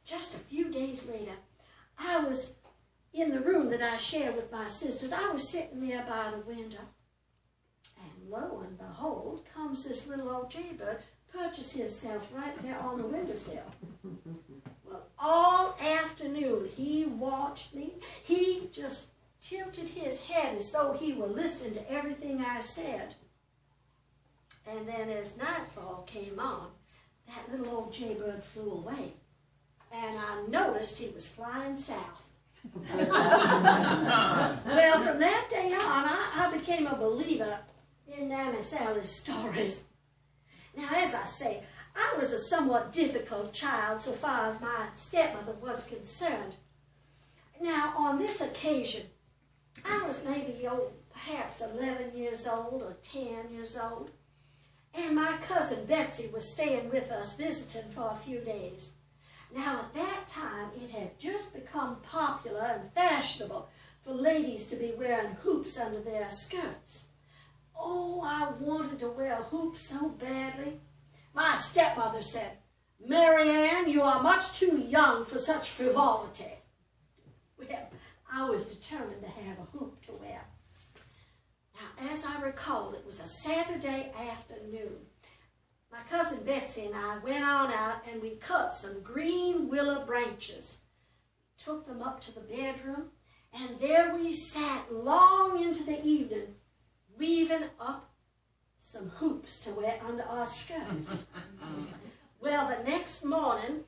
just a few days later, I was in the room that I shared with my sisters. I was sitting there by the window, and lo and behold, comes this little old jaybird, perches himself right there on the windowsill. Well, all afternoon he watched me. He just tilted his head as though he were listening to everything I said. And then as nightfall came on, that little old jaybird flew away. And I noticed he was flying south. Well, from that day on, I became a believer in Mammy Sally's stories. Now, as I say, I was a somewhat difficult child so far as my stepmother was concerned. Now, on this occasion, I was maybe, perhaps 11 years old or 10 years old, and my cousin Betsy was staying with us, visiting for a few days. Now, at that time, it had just become popular and fashionable for ladies to be wearing hoops under their skirts. Oh, I wanted to wear hoops so badly. My stepmother said, "Mary Ann, you are much too young for such frivolity." Well, I was determined to have a hoop to wear. Now, as I recall, it was a Saturday afternoon. My cousin Betsy and I went on out and we cut some green willow branches, took them up to the bedroom, and there we sat long into the evening, weaving up some hoops to wear under our skirts. Well, the next morning,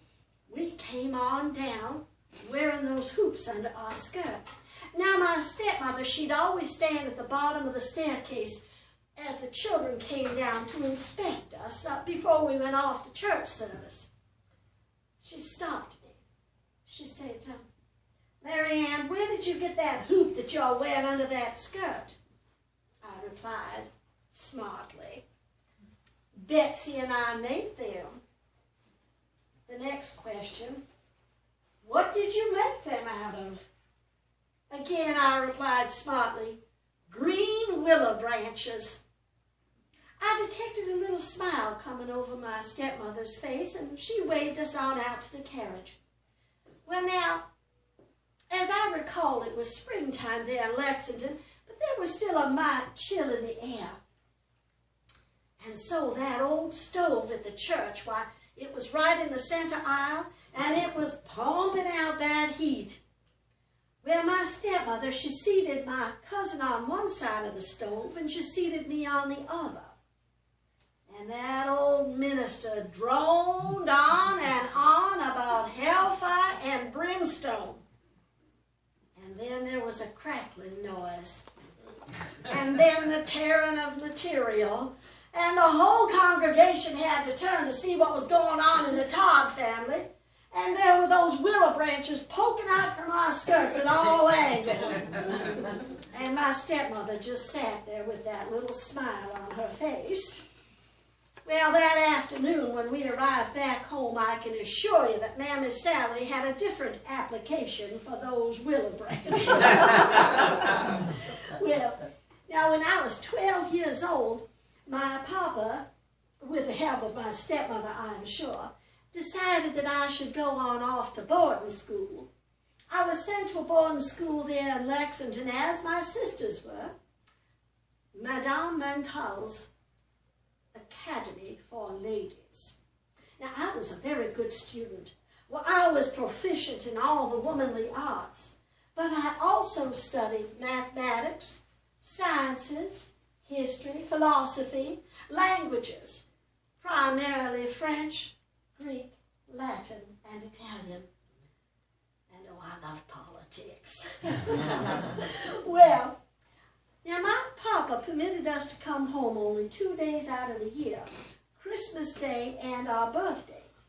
we came on down wearing those hoops under our skirts. Now, my stepmother, she'd always stand at the bottom of the staircase as the children came down to inspect us before we went off to church service. She stopped me. She said, "Mary Ann, where did you get that hoop that you're wearing under that skirt?" I replied smartly, "Betsy and I made them." The next question, "What did you make them out of?" Again, I replied smartly, "Green willow branches." I detected a little smile coming over my stepmother's face, and she waved us on out to the carriage. Well, now, as I recall, it was springtime there in Lexington, but there was still a mild chill in the air. And so that old stove at the church, why, it was right in the center aisle, and it was pumping out that heat. Well, my stepmother, she seated my cousin on one side of the stove, and she seated me on the other. And that old minister droned on and on about hellfire and brimstone. And then there was a crackling noise. And then the tearing of material. And the whole congregation had to turn to see what was going on in the Todd family. And there were those willow branches poking out from our skirts at all angles. And my stepmother just sat there with that little smile on her face. Well, that afternoon when we arrived back home, I can assure you that Mammy Sally had a different application for those willow branches. Well, now when I was 12 years old, my papa, with the help of my stepmother, I'm sure, decided that I should go on off to boarding school. I was sent to a boarding school there in Lexington, as my sisters were, Madame Mental's Academy for Ladies. Now, I was a very good student. Well, I was proficient in all the womanly arts, but I also studied mathematics, sciences, history, philosophy, languages, primarily French, Greek, Latin, and Italian. And oh, I love politics. Well, now my papa permitted us to come home only 2 days out of the year, Christmas Day and our birthdays.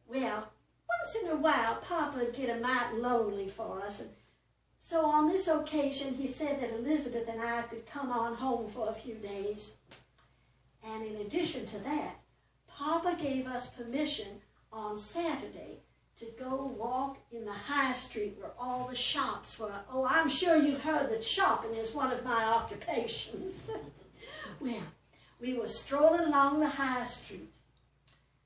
Well, once in a while, Papa would get a mite lonely for us, and so on this occasion, he said that Elizabeth and I could come on home for a few days. And in addition to that, Papa gave us permission on Saturday to go walk in the high street where all the shops were. Oh, I'm sure you've heard that shopping is one of my occupations. Well, we were strolling along the high street,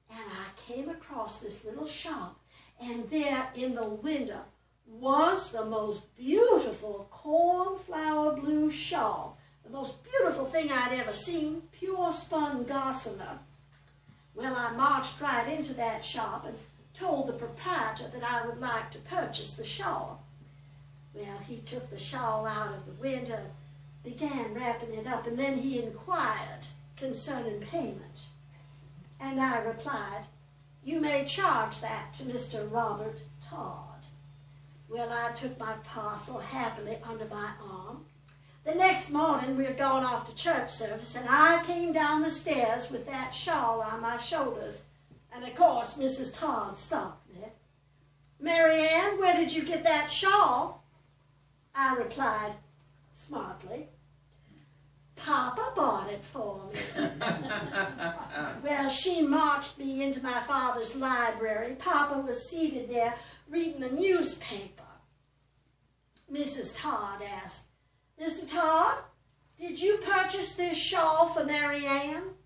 and I came across this little shop, And there in the window was the most beautiful cornflower blue shawl, the most beautiful thing I'd ever seen, pure spun gossamer. Well, I marched right into that shop and told the proprietor that I would like to purchase the shawl. Well, he took the shawl out of the window, began wrapping it up, and then he inquired concerning payment. And I replied, "You may charge that to Mr. Robert Todd." Well, I took my parcel happily under my arm. The next morning, we were going off to church service, and I came down the stairs with that shawl on my shoulders. And, of course, Mrs. Todd stopped me. "Mary Ann, where did you get that shawl?" I replied smartly, "Papa bought it for me." Well, she marched me into my father's library. Papa was seated there reading a newspaper. Mrs. Todd asked, "Mr. Todd, did you purchase this shawl for Mary Ann?"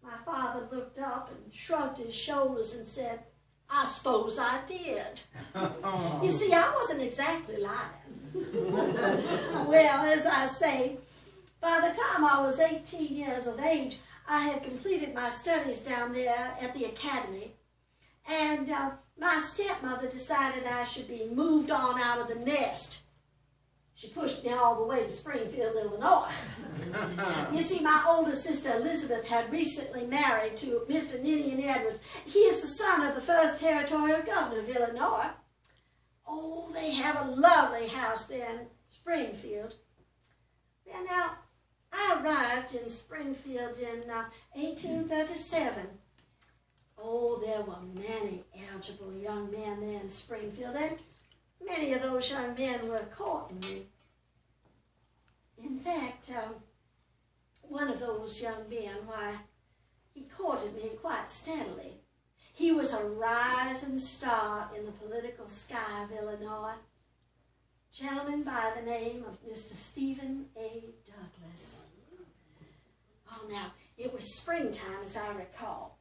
My father looked up and shrugged his shoulders and said, "I suppose I did." You see, I wasn't exactly lying. Well, as I say, by the time I was 18 years of age, I had completed my studies down there at the academy, and my stepmother decided I should be moved on out of the nest. She pushed me all the way to Springfield, Illinois. You see, my older sister Elizabeth had recently married to Mr. Ninian Edwards. He is the son of the first territorial governor of Illinois. Oh, they have a lovely house there in Springfield. Well, now, I arrived in Springfield in 1837. Oh, there were many eligible young men there in Springfield, and many of those young men were courting me. In fact, one of those young men, why, he courted me quite steadily. He was a rising star in the political sky of Illinois. A gentleman by the name of Mr. Stephen A. Douglas. Oh, now, it was springtime, as I recall,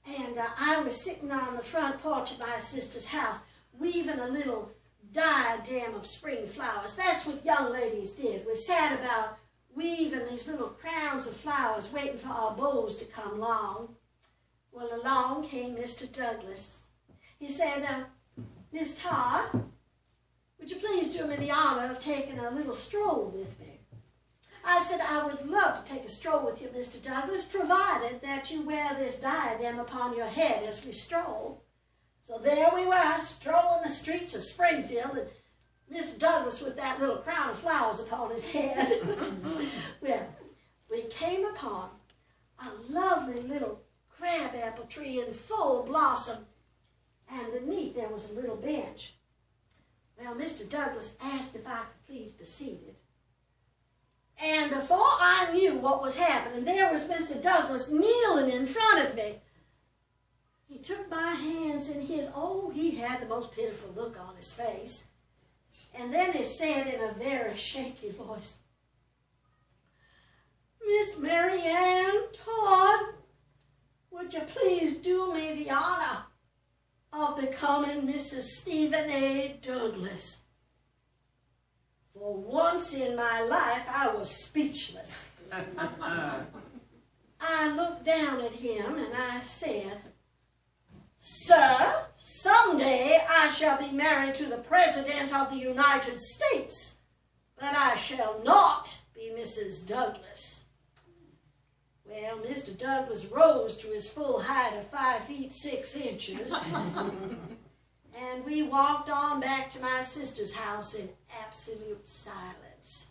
and I was sitting on the front porch of my sister's house, weaving a little diadem of spring flowers. That's what young ladies did. We sat about weaving these little crowns of flowers, waiting for our beaux to come along. Well, along came Mr. Douglas. He said, "Miss Todd, would you please do me the honor of taking a little stroll with me?" I said, "I would love to take a stroll with you, Mr. Douglas, provided that you wear this diadem upon your head as we stroll." So there we were, strolling the streets of Springfield, and Mr. Douglas with that little crown of flowers upon his head. Well, we came upon a lovely little crabapple tree in full blossom, and beneath there was a little bench. Well, Mr. Douglas asked if I could please be seated. And before I knew what was happening, there was Mr. Douglas kneeling in front of me. He took my hands in his. Oh, he had the most pitiful look on his face. And then he said in a very shaky voice, "Miss Mary Ann Todd, would you please do me the honor of becoming Mrs. Stephen A. Douglas?" For once in my life, I was speechless. I looked down at him and I said, "Sir, someday I shall be married to the President of the United States, but I shall not be Mrs. Douglas." Well, Mr. Douglas rose to his full height of 5 feet 6 inches, and we walked on back to my sister's house in absolute silence.